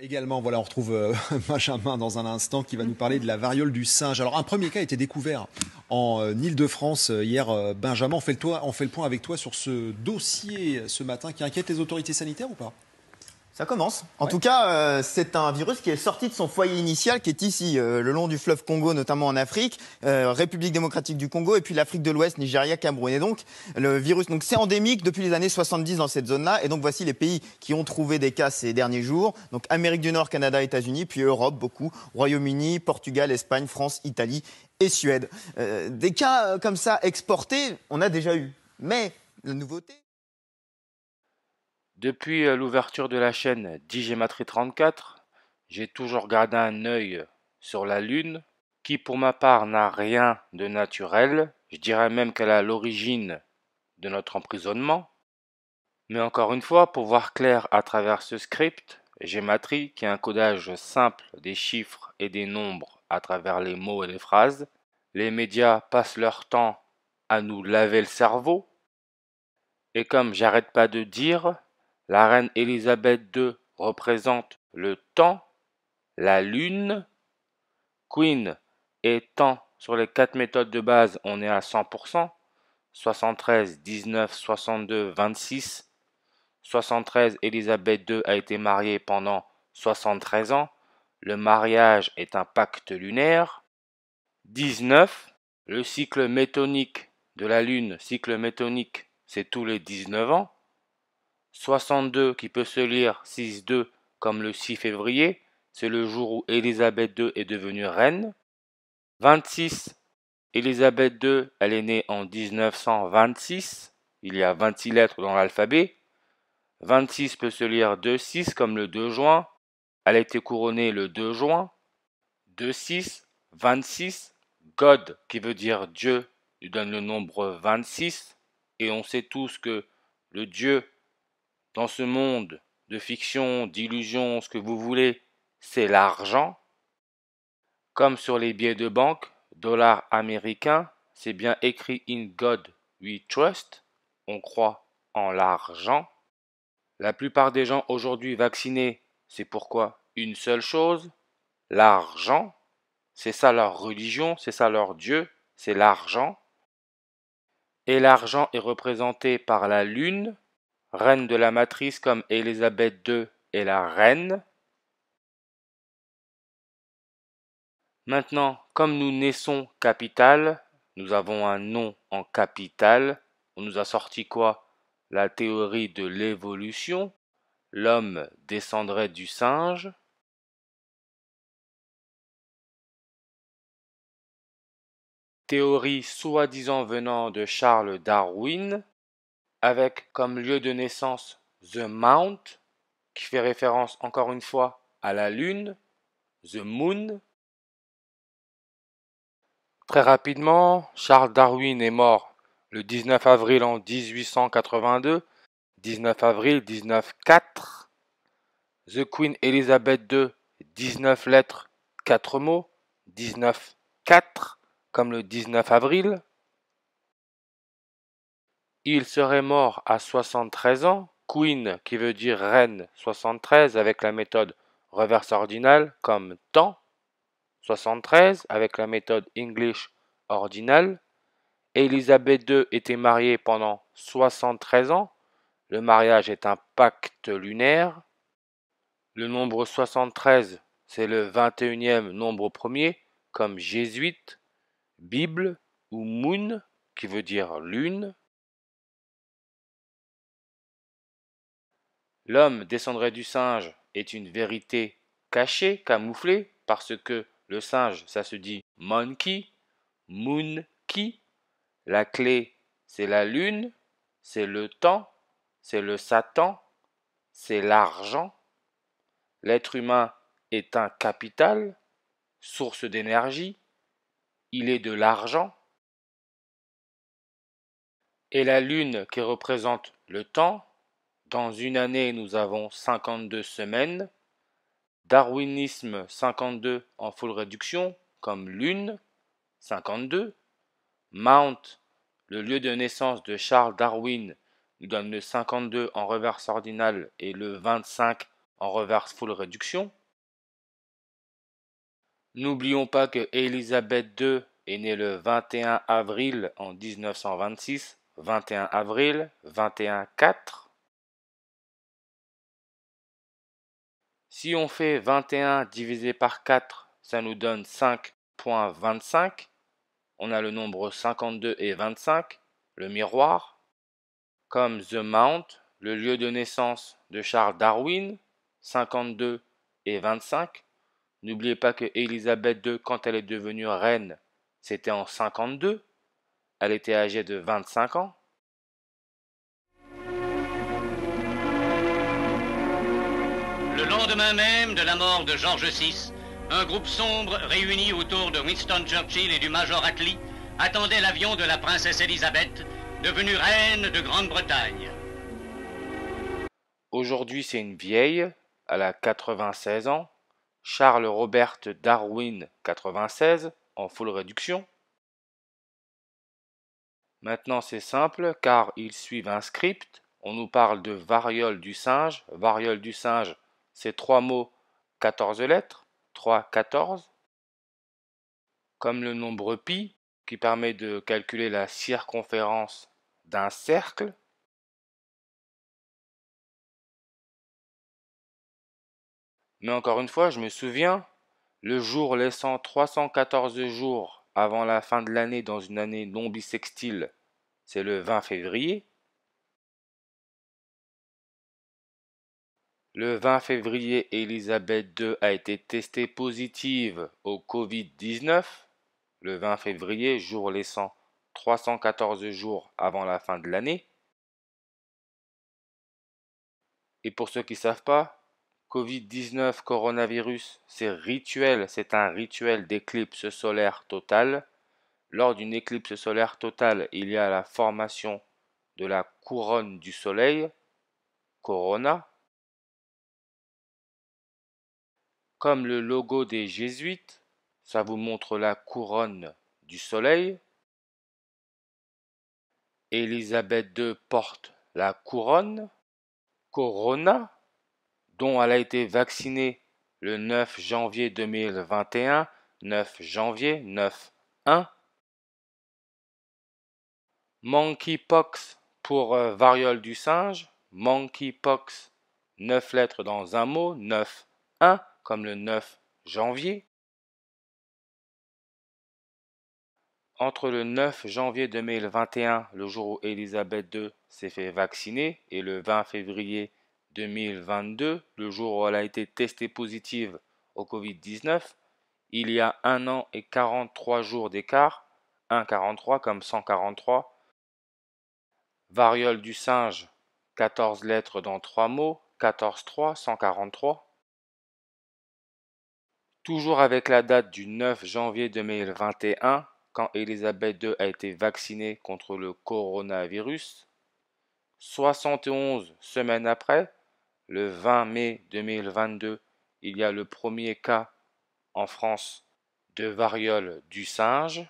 Également, voilà, on retrouve Benjamin dans un instant qui va nous parler de la variole du singe. Alors, un premier cas a été découvert en Île-de-France hier. Benjamin, on fait le point avec toi sur ce dossier ce matin qui inquiète les autorités sanitaires ou pas? Ça commence. En Ouais. tout cas, c'est un virus qui est sorti de son foyer initial, qui est ici, le long du fleuve Congo, notamment en Afrique, République démocratique du Congo, et puis l'Afrique de l'Ouest, Nigeria, Cameroun. Et donc, le virus, donc c'est endémique depuis les années 70 dans cette zone-là. Et donc, voici les pays qui ont trouvé des cas ces derniers jours. Donc, Amérique du Nord, Canada, États-Unis, puis Europe, beaucoup. Royaume-Uni, Portugal, Espagne, France, Italie et Suède. Des cas comme ça exportés, on a déjà eu. Mais la nouveauté. Depuis l'ouverture de la chaîne Digimatri 34, j'ai toujours gardé un œil sur la Lune, qui pour ma part n'a rien de naturel, je dirais même qu'elle a l'origine de notre emprisonnement. Mais encore une fois, pour voir clair à travers ce script, Gematri, qui est un codage simple des chiffres et des nombres à travers les mots et les phrases, les médias passent leur temps à nous laver le cerveau, et comme j'arrête pas de dire, la reine Elisabeth II représente le temps, la lune, Queen étant sur les 4 méthodes de base, on est à 100%, 73, 19, 62, 26. 73, Elisabeth II a été mariée pendant 73 ans. Le mariage est un pacte lunaire. 19, le cycle métonique de la Lune, cycle métonique, c'est tous les 19 ans. 62, qui peut se lire 6-2 comme le 6 février, c'est le jour où Elisabeth II est devenue reine. 26, Elisabeth II, elle est née en 1926, il y a 26 lettres dans l'alphabet. 26 peut se lire 2-6 comme le 2 juin, elle a été couronnée le 2 juin. 2-6, 26, God, qui veut dire Dieu, lui donne le nombre 26, et on sait tous que le Dieu, dans ce monde de fiction, d'illusion, ce que vous voulez, c'est l'argent. Comme sur les billets de banque, dollar américain, c'est bien écrit In God we trust, on croit en l'argent. La plupart des gens aujourd'hui vaccinés, c'est pourquoi une seule chose, l'argent. C'est ça leur religion, c'est ça leur Dieu, c'est l'argent. Et l'argent est représenté par la lune, reine de la matrice comme Élisabeth II est la reine. Maintenant, comme nous naissons capital, nous avons un nom en capital. On nous a sorti quoi? La théorie de l'évolution. L'homme descendrait du singe. Théorie soi-disant venant de Charles Darwin, avec comme lieu de naissance The Mount, qui fait référence encore une fois à la Lune, The Moon. Très rapidement, Charles Darwin est mort le 19 avril en 1882, 19 avril 1904. The Queen Elizabeth II, 19 lettres, 4 mots, 19, 4, comme le 19 avril. Il serait mort à 73 ans, Queen qui veut dire reine 73 avec la méthode reverse ordinale comme temps, 73 avec la méthode English ordinal. Elizabeth II était mariée pendant 73 ans, le mariage est un pacte lunaire. Le nombre 73, c'est le 21e nombre premier, comme jésuite, Bible ou Moon qui veut dire lune. L'homme descendrait du singe est une vérité cachée, camouflée, parce que le singe, ça se dit monkey, moon-key. La clé, c'est la lune, c'est le temps, c'est le Satan, c'est l'argent. L'être humain est un capital, source d'énergie, il est de l'argent. Et la lune qui représente le temps, dans une année nous avons 52 semaines. Darwinisme 52 en full réduction, comme lune 52. Mount, le lieu de naissance de Charles Darwin, nous donne le 52 en reverse ordinal et le 25 en reverse full réduction. N'oublions pas que Élisabeth II est née le 21 avril en 1926, 21 avril, 21-4. Si on fait 21 divisé par 4, ça nous donne 5,25. On a le nombre 52 et 25, le miroir. Comme The Mount, le lieu de naissance de Charles Darwin, 52 et 25. N'oubliez pas que Élisabeth II, quand elle est devenue reine, c'était en 52. Elle était âgée de 25 ans. Le lendemain même de la mort de George VI, un groupe sombre réuni autour de Winston Churchill et du Major Attlee attendait l'avion de la princesse Élisabeth, devenue reine de Grande-Bretagne. Aujourd'hui, c'est une vieille, elle a 96 ans. Charles Robert Darwin, 96, en full réduction. Maintenant, c'est simple, car ils suivent un script. On nous parle de variole du singe. Variole du singe, c'est 3 mots, 14 lettres. 3, 14. Comme le nombre pi, qui permet de calculer la circonférence d'un cercle. Mais encore une fois, je me souviens, le jour laissant 314 jours avant la fin de l'année dans une année non bissextile, c'est le 20 février. Le 20 février, Élisabeth II a été testée positive au Covid-19. Le 20 février, jour laissant 314 jours avant la fin de l'année. Et pour ceux qui ne savent pas, Covid-19, coronavirus, c'est rituel, c'est un rituel d'éclipse solaire totale. Lors d'une éclipse solaire totale, il y a la formation de la couronne du soleil, corona. Comme le logo des jésuites, ça vous montre la couronne du soleil. Élisabeth II porte la couronne, corona, dont elle a été vaccinée le 9 janvier 2021, 9 janvier, 9-1. Monkeypox pour variole du singe, monkeypox, 9 lettres dans un mot, 9-1, comme le 9 janvier. Entre le 9 janvier 2021, le jour où Élisabeth II s'est fait vacciner, et le 20 février 2022, le jour où elle a été testée positive au Covid-19, il y a 1 an et 43 jours d'écart, 1,43 comme 143. Variole du singe, 14 lettres dans 3 mots, 14-3, 143. Toujours avec la date du 9 janvier 2021, quand Élisabeth II a été vaccinée contre le coronavirus. 71 semaines après, le 20 mai 2022, il y a le premier cas en France de variole du singe.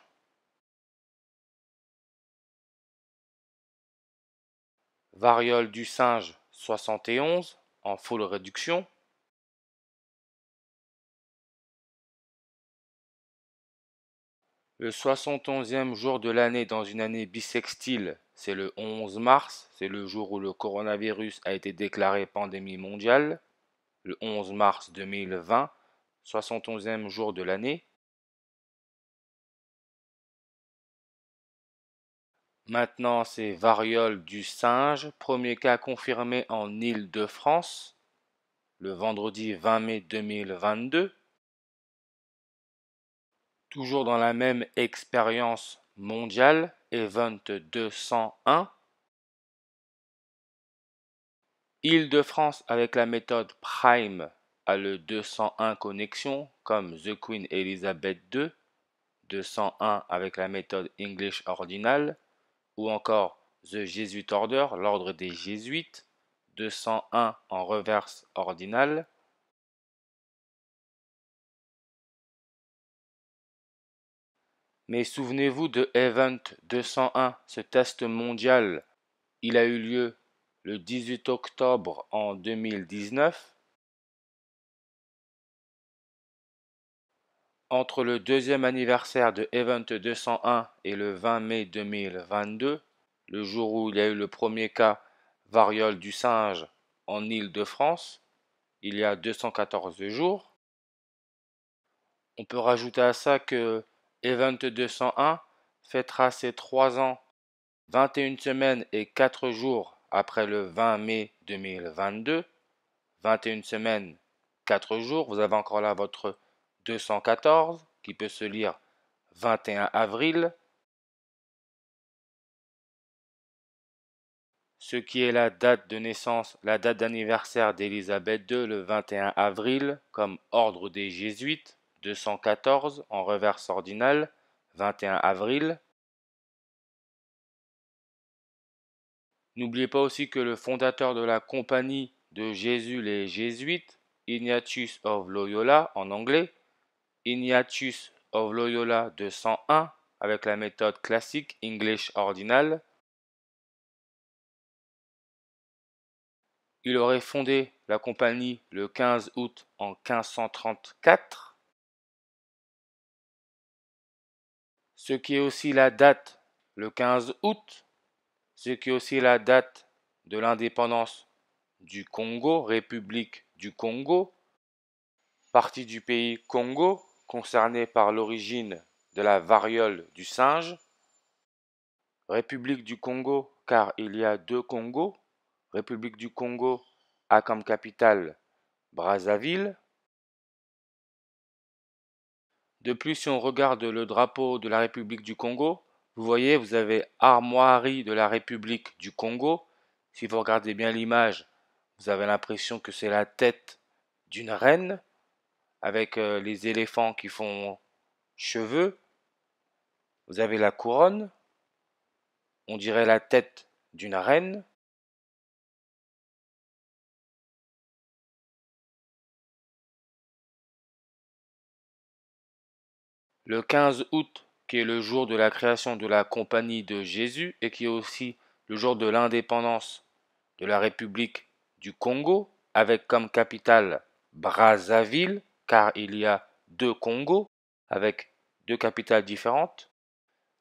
Variole du singe 71 en full réduction. Le 71e jour de l'année dans une année bissextile, c'est le 11 mars, c'est le jour où le coronavirus a été déclaré pandémie mondiale. Le 11 mars 2020, 71e jour de l'année. Maintenant, c'est variole du singe, premier cas confirmé en Île-de-France, le vendredi 20 mai 2022. Toujours dans la même expérience mondiale, Event 201. Île-de-France avec la méthode Prime a le 201 connexion comme The Queen Elizabeth II, 201 avec la méthode English Ordinal, ou encore The Jesuit Order, l'ordre des jésuites, 201 en reverse ordinal. Mais souvenez-vous de Event 201, ce test mondial, il a eu lieu le 18 octobre en 2019. Entre le deuxième anniversaire de Event 201 et le 20 mai 2022, le jour où il y a eu le premier cas variole du singe en Île-de-France, il y a 214 jours. On peut rajouter à ça que Event 201 fêtera ses 3 ans, 21 semaines et 4 jours après le 20 mai 2022. 21 semaines, 4 jours, vous avez encore là votre 214 qui peut se lire 21 avril. Ce qui est la date de naissance, la date d'anniversaire d'Élisabeth II, le 21 avril, comme ordre des Jésuites, 214 en reverse ordinal, 21 avril. N'oubliez pas aussi que le fondateur de la compagnie de Jésus les Jésuites, Ignatius of Loyola en anglais, Ignatius of Loyola 201 avec la méthode classique English ordinal. Il aurait fondé la compagnie le 15 août en 1534, ce qui est aussi la date, le 15 août, ce qui est aussi la date de l'indépendance du Congo, République du Congo, partie du pays Congo concernée par l'origine de la variole du singe, République du Congo car il y a 2 Congos, République du Congo a comme capitale Brazzaville. De plus, si on regarde le drapeau de la République du Congo, vous voyez, vous avez Armoirie de la République du Congo. Si vous regardez bien l'image, vous avez l'impression que c'est la tête d'une reine, avec les éléphants qui font cheveux. Vous avez la couronne, on dirait la tête d'une reine. Le 15 août, qui est le jour de la création de la Compagnie de Jésus et qui est aussi le jour de l'indépendance de la République du Congo, avec comme capitale Brazzaville, car il y a 2 Congos, avec 2 capitales différentes.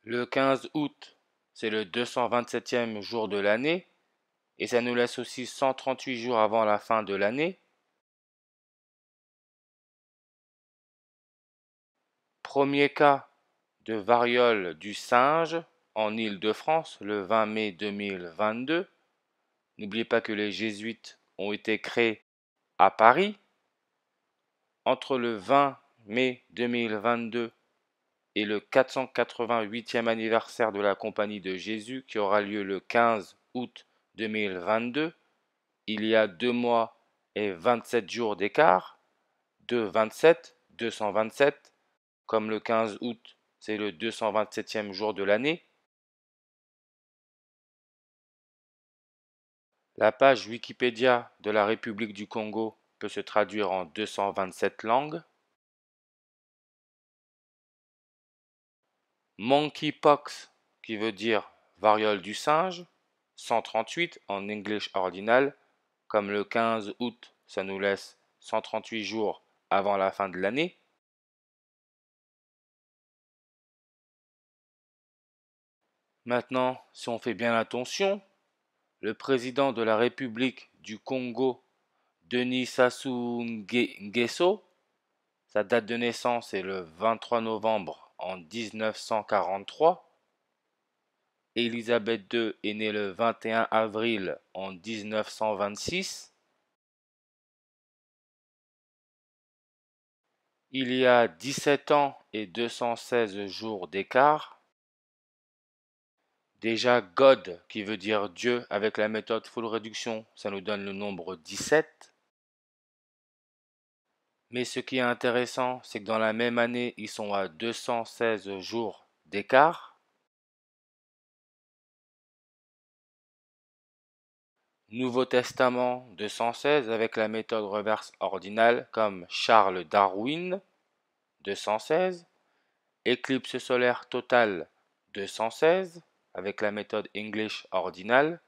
Le 15 août, c'est le 227e jour de l'année, et ça nous laisse aussi 138 jours avant la fin de l'année. Premier cas de variole du singe en Île-de-France le 20 mai 2022. N'oubliez pas que les jésuites ont été créés à Paris. Entre le 20 mai 2022 et le 488e anniversaire de la Compagnie de Jésus qui aura lieu le 15 août 2022, il y a 2 mois et 27 jours d'écart, 227, 227, comme le 15 août, c'est le 227e jour de l'année. La page Wikipédia de la République du Congo peut se traduire en 227 langues. Monkeypox, qui veut dire variole du singe, 138 en English ordinal, comme le 15 août, ça nous laisse 138 jours avant la fin de l'année. Maintenant, si on fait bien attention, le président de la République du Congo, Denis Sassou Nguesso, sa date de naissance est le 23 novembre en 1943. Élisabeth II est née le 21 avril en 1926. Il y a 17 ans et 216 jours d'écart. Déjà, God, qui veut dire Dieu, avec la méthode full réduction, ça nous donne le nombre 17. Mais ce qui est intéressant, c'est que dans la même année, ils sont à 216 jours d'écart. Nouveau Testament 216 avec la méthode reverse ordinale comme Charles Darwin 216. Éclipse solaire totale 216 avec la méthode English ordinale.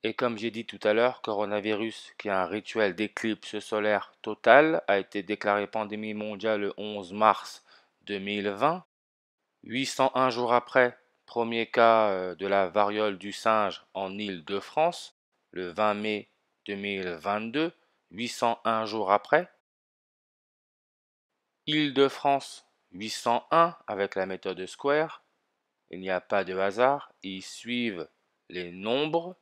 Et comme j'ai dit tout à l'heure, coronavirus, qui est un rituel d'éclipse solaire totale, a été déclaré pandémie mondiale le 11 mars 2020. 801 jours après, premier cas de la variole du singe en Île-de-France, le 20 mai 2022. 801 jours après. Île-de-France 801 avec la méthode Square. Il n'y a pas de hasard, ils suivent les nombres.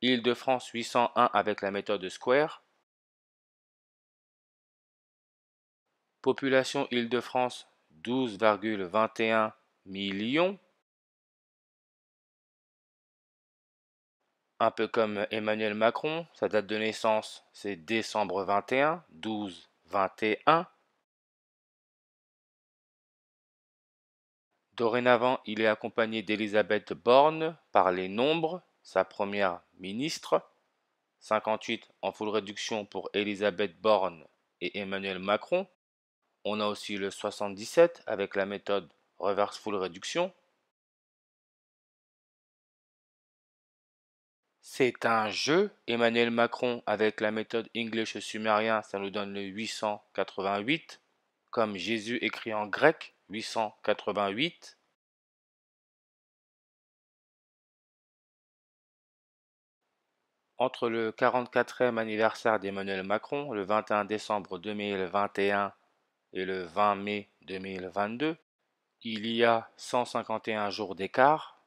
Île-de-France 801 avec la méthode Square. Population Île-de-France 12,21 millions. Un peu comme Emmanuel Macron, sa date de naissance c'est décembre 21, 12-21. Dorénavant, il est accompagné d'Elisabeth Borne par les nombres, sa première ministre. 58 en full réduction pour Elisabeth Borne et Emmanuel Macron. On a aussi le 77 avec la méthode reverse full réduction. C'est un jeu. Emmanuel Macron avec la méthode English sumérien, ça nous donne le 888. Comme Jésus écrit en grec, 888. Entre le 44e anniversaire d'Emmanuel Macron, le 21 décembre 2021 et le 20 mai 2022, il y a 151 jours d'écart.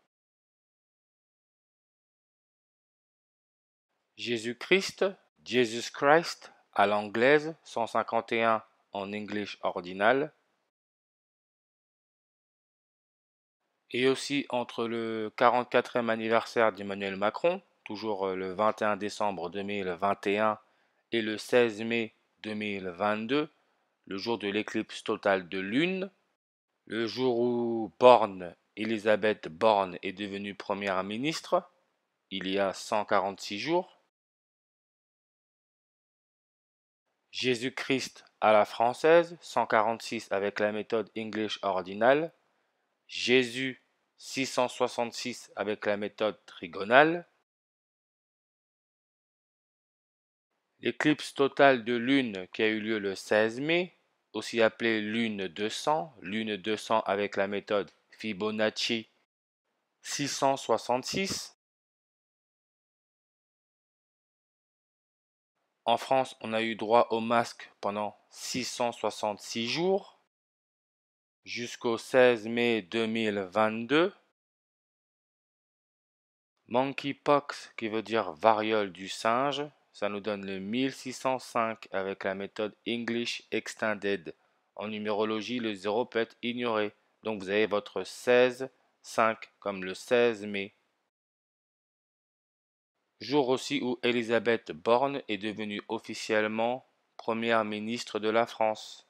Jésus-Christ, Jesus Christ à l'anglaise, 151 en English ordinal. Et aussi entre le 44e anniversaire d'Emmanuel Macron, toujours le 21 décembre 2021 et le 16 mai 2022, le jour de l'éclipse totale de lune, le jour où Elisabeth Borne est devenue première ministre, il y a 146 jours. Jésus-Christ à la française, 146 avec la méthode English ordinale. Jésus, 666 avec la méthode trigonale. L'éclipse totale de lune qui a eu lieu le 16 mai, aussi appelée lune 200 avec la méthode Fibonacci, 666. En France, on a eu droit au masque pendant 666 jours, jusqu'au 16 mai 2022. Monkeypox, qui veut dire variole du singe, ça nous donne le 1605 avec la méthode English Extended. En numérologie, le 0 peut être ignoré. Donc vous avez votre 16, 5 comme le 16 mai. Jour aussi où Elisabeth Borne est devenue officiellement première ministre de la France.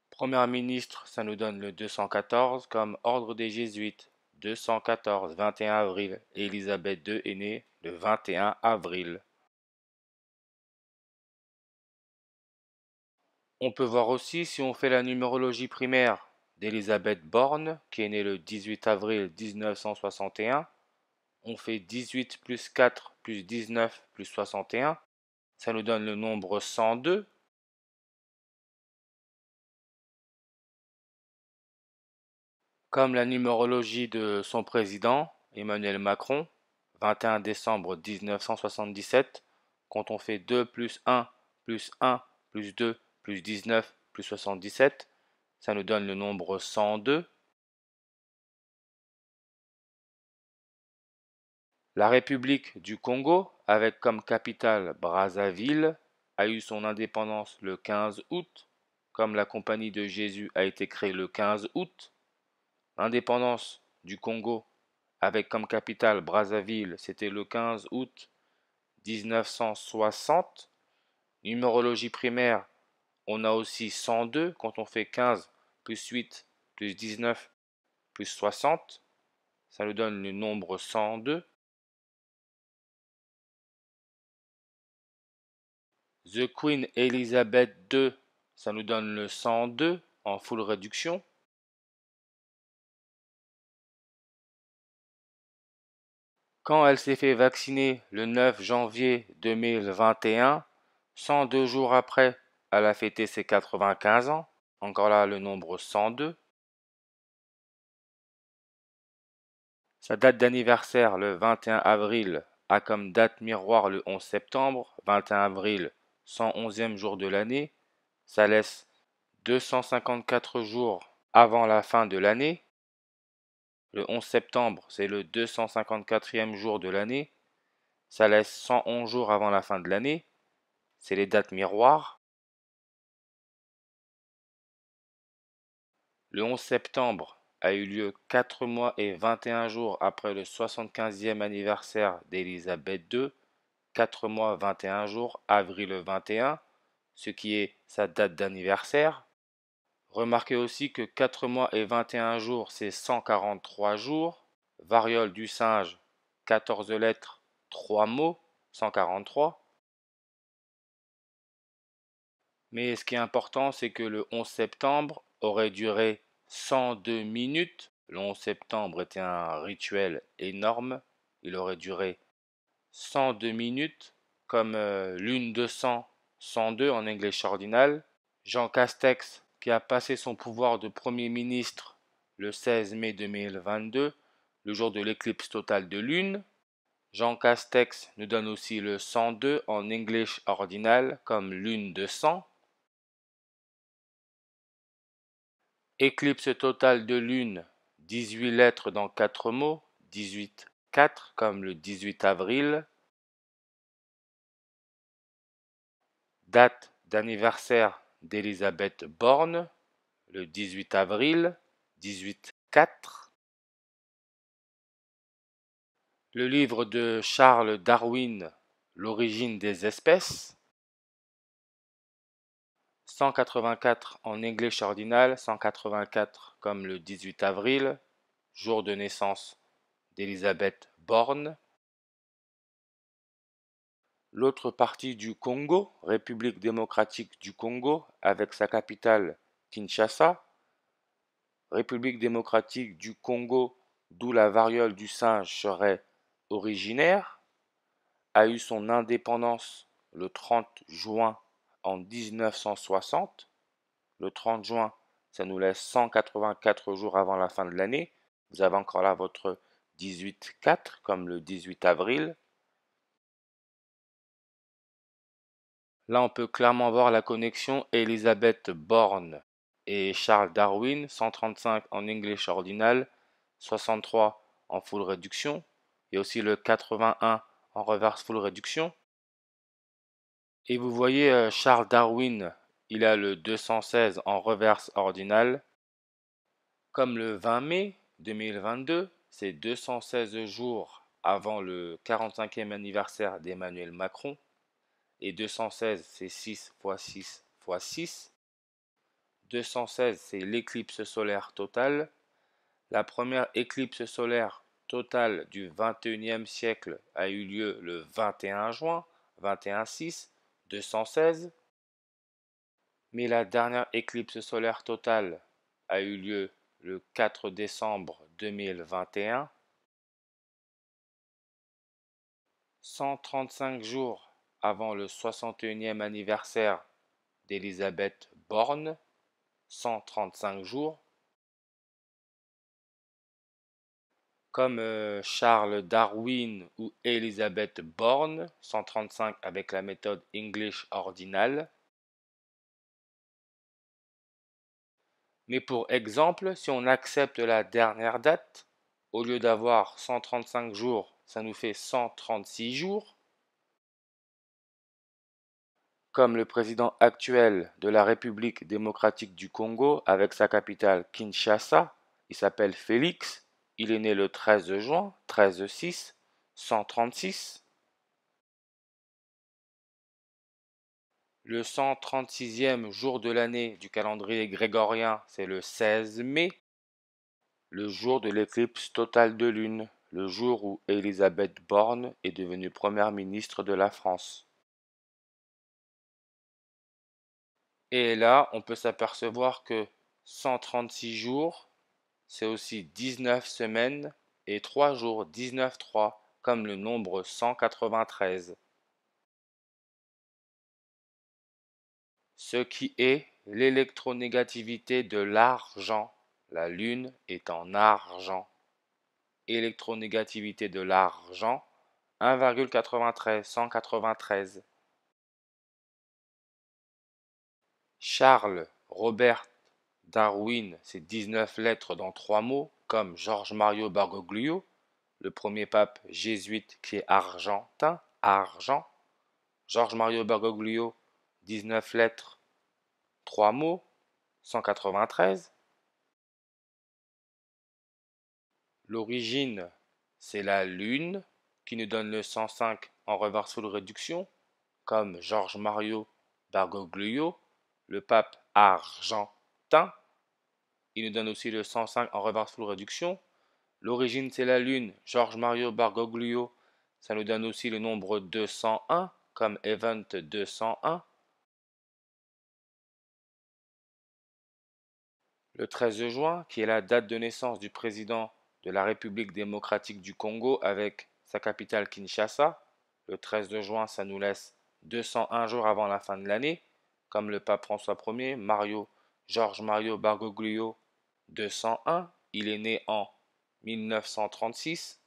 Première ministre, ça nous donne le 214 comme ordre des jésuites. 214, 21 avril. Et Elisabeth II est née le 21 avril. On peut voir aussi si on fait la numérologie primaire d'Elisabeth Borne, qui est née le 18 avril 1961. On fait 18 plus 4 plus 19 plus 61. Ça nous donne le nombre 102. Comme la numérologie de son président, Emmanuel Macron, 21 décembre 1977, quand on fait 2 plus 1 plus 1 plus 2 plus 19 plus 77, ça nous donne le nombre 102. La République du Congo, avec comme capitale Brazzaville, a eu son indépendance le 15 août, comme la Compagnie de Jésus a été créée le 15 août. L'indépendance du Congo, avec comme capitale Brazzaville, c'était le 15 août 1960. Numérologie primaire, on a aussi 102 quand on fait 15 plus 8 plus 19 plus 60. Ça nous donne le nombre 102. The Queen Elizabeth II, ça nous donne le 102 en full réduction. Quand elle s'est fait vacciner le 9 janvier 2021, 102 jours après, elle a fêté ses 95 ans. Encore là, le nombre 102. Sa date d'anniversaire, le 21 avril, a comme date miroir le 11 septembre. 21 avril, 111e jour de l'année. Ça laisse 254 jours avant la fin de l'année. Le 11 septembre, c'est le 254e jour de l'année. Ça laisse 111 jours avant la fin de l'année. C'est les dates miroirs. Le 11 septembre a eu lieu 4 mois et 21 jours après le 75e anniversaire d'Élisabeth II. 4 mois 21 jours, avril 21, ce qui est sa date d'anniversaire. Remarquez aussi que 4 mois et 21 jours, c'est 143 jours. Variole du singe, 14 lettres, 3 mots, 143. Mais ce qui est important, c'est que le 11 septembre aurait duré 102 minutes. Le 11 septembre était un rituel énorme. Il aurait duré 102 minutes, comme lune de sang, 102 en English ordinal. Jean Castex, qui a passé son pouvoir de Premier ministre le 16 mai 2022, le jour de l'éclipse totale de lune. Jean Castex nous donne aussi le 102 en English ordinal comme lune de sang. Éclipse totale de lune, 18 lettres dans 4 mots, 18, 4 comme le 18 avril. Date d'anniversaire d'Élisabeth Borne, le 18 avril, 18, 4. Le livre de Charles Darwin, L'origine des espèces. 184 en English ordinal, 184 comme le 18 avril, jour de naissance d'Élisabeth Borne. L'autre partie du Congo, République démocratique du Congo, avec sa capitale Kinshasa. République démocratique du Congo, d'où la variole du singe serait originaire, a eu son indépendance le 30 juin en 1960. Le 30 juin, ça nous laisse 184 jours avant la fin de l'année. Vous avez encore là votre 18-4 comme le 18 avril. Là, on peut clairement voir la connexion Élisabeth Borne et Charles Darwin, 135 en English ordinal, 63 en full réduction, et aussi le 81 en reverse full réduction. Et vous voyez Charles Darwin, il a le 216 en reverse ordinal. Comme le 20 mai 2022, c'est 216 jours avant le 45e anniversaire d'Emmanuel Macron. Et 216, c'est 6 x 6 x 6. 216, c'est l'éclipse solaire totale. La première éclipse solaire totale du 21e siècle a eu lieu le 21 juin, 21-6, 216. Mais la dernière éclipse solaire totale a eu lieu le 4 décembre 2021. 135 jours avant le 61e anniversaire d'Élisabeth Borne, 135 jours. Comme Charles Darwin ou Élisabeth Borne, 135 avec la méthode English ordinale. Mais pour exemple, si on accepte la dernière date, au lieu d'avoir 135 jours, ça nous fait 136 jours. Comme le président actuel de la République démocratique du Congo avec sa capitale Kinshasa, il s'appelle Félix, il est né le 13 juin, 13-6, 136. Le 136e jour de l'année du calendrier grégorien, c'est le 16 mai, le jour de l'éclipse totale de lune, le jour où Élisabeth Borne est devenue première ministre de la France. Et là, on peut s'apercevoir que 136 jours, c'est aussi 19 semaines et 3 jours, 19-3, comme le nombre 193. Ce qui est l'électronégativité de l'argent. La Lune est en argent. Électronégativité de l'argent, 1,93, 193. Charles Robert Darwin, c'est 19 lettres dans 3 mots, comme George Mario Bergoglio, le premier pape jésuite qui est argentin, argent. George Mario Bergoglio, 19 lettres, 3 mots, 193. L'origine, c'est la Lune, qui nous donne le 105 en reversal réduction, comme George Mario Bergoglio, le pape argentin. Il nous donne aussi le 105 en reversal réduction. L'origine, c'est la Lune, George Mario Bergoglio. Ça nous donne aussi le nombre 201, comme Event 201. Le 13 juin, qui est la date de naissance du président de la République démocratique du Congo avec sa capitale Kinshasa. Le 13 de juin, ça nous laisse 201 jours avant la fin de l'année, comme le pape François Ier, George Mario Bergoglio, 201. Il est né en 1936.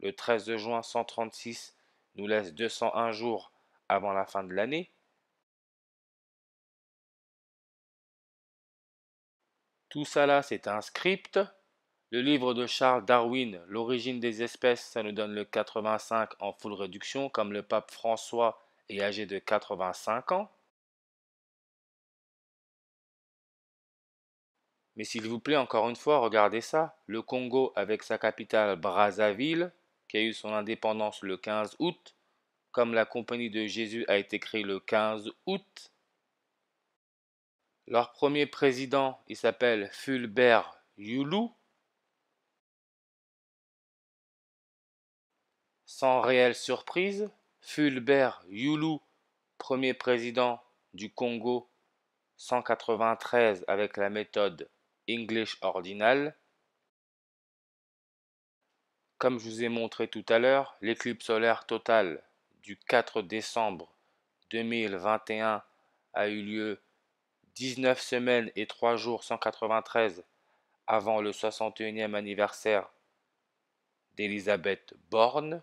Le 13 de juin 136 nous laisse 201 jours avant la fin de l'année. Tout ça là, c'est un script. Le livre de Charles Darwin, L'origine des espèces, ça nous donne le 85 en full réduction, comme le pape François est âgé de 85 ans. Mais s'il vous plaît, encore une fois, regardez ça. Le Congo avec sa capitale Brazzaville, qui a eu son indépendance le 15 août, comme la Compagnie de Jésus a été créée le 15 août. Leur premier président, il s'appelle Fulbert Yulu. Sans réelle surprise, Fulbert Yulu, premier président du Congo 193 avec la méthode English Ordinal. Comme je vous ai montré tout à l'heure, l'éclipse solaire totale du 4 décembre 2021 a eu lieu 19 semaines et 3 jours 193 avant le 61e anniversaire d'Elizabeth Born.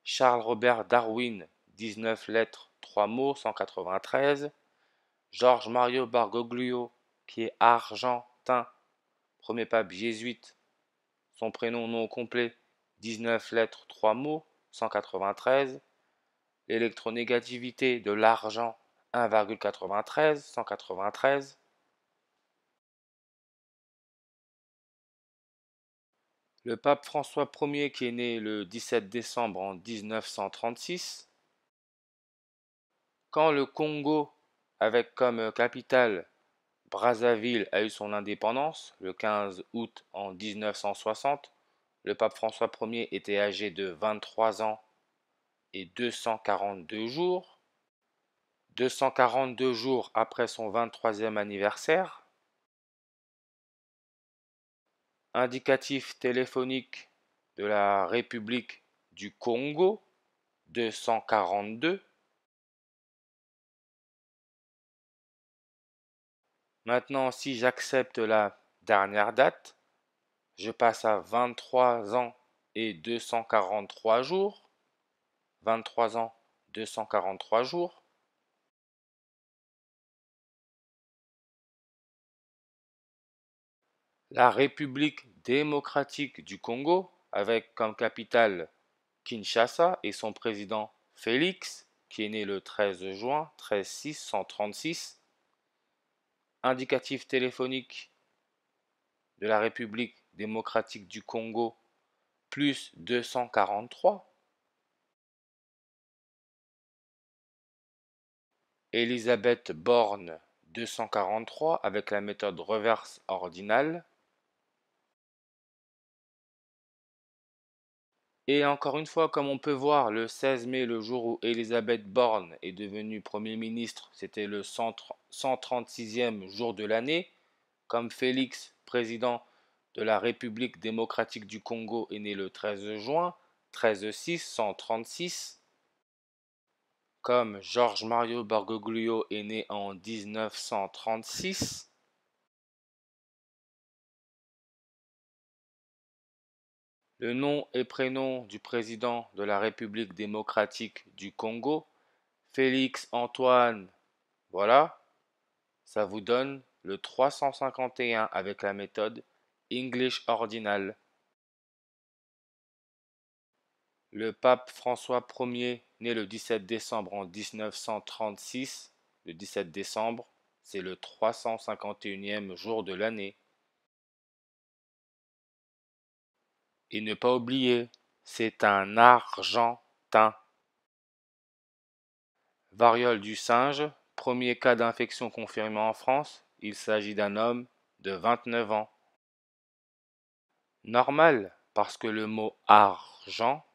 Charles Robert Darwin, 19 lettres, 3 mots, 193. George Mario Bergoglio, qui est argentin, premier pape jésuite. Son prénom non complet, 19 lettres, 3 mots, 193. L'électronégativité de l'argent, 1,93, 193. Le pape François Ier qui est né le 17 décembre en 1936. Quand le Congo, avec comme capitale Brazzaville, a eu son indépendance, le 15 août en 1960, le pape François Ier était âgé de 23 ans et 242 jours. 242 jours après son 23e anniversaire. Indicatif téléphonique de la République du Congo, 242. Maintenant, si j'accepte la dernière date, je passe à 23 ans et 243 jours. 23 ans, 243 jours. La République démocratique du Congo, avec comme capitale Kinshasa et son président Félix, qui est né le 13 juin 136. Indicatif téléphonique de la République démocratique du Congo, plus 243. Elisabeth Borne, 243, avec la méthode reverse ordinale. Et encore une fois, comme on peut voir, le 16 mai, le jour où Elisabeth Borne est devenue Premier ministre, c'était le 136e jour de l'année. Comme Félix, président de la République démocratique du Congo est né le 13 juin 13636, comme George Mario Bergoglio est né en 1936, le nom et prénom du président de la République démocratique du Congo, Félix Antoine, voilà, ça vous donne le 351 avec la méthode English Ordinal. Le pape François Ier, né le 17 décembre en 1936, le 17 décembre, c'est le 351e jour de l'année. Et ne pas oublier, c'est un Argentin. Variole du singe, premier cas d'infection confirmé en France, il s'agit d'un homme de 29 ans. Normal, parce que le mot argent,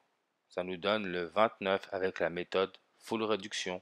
ça nous donne le 29 avec la méthode full réduction.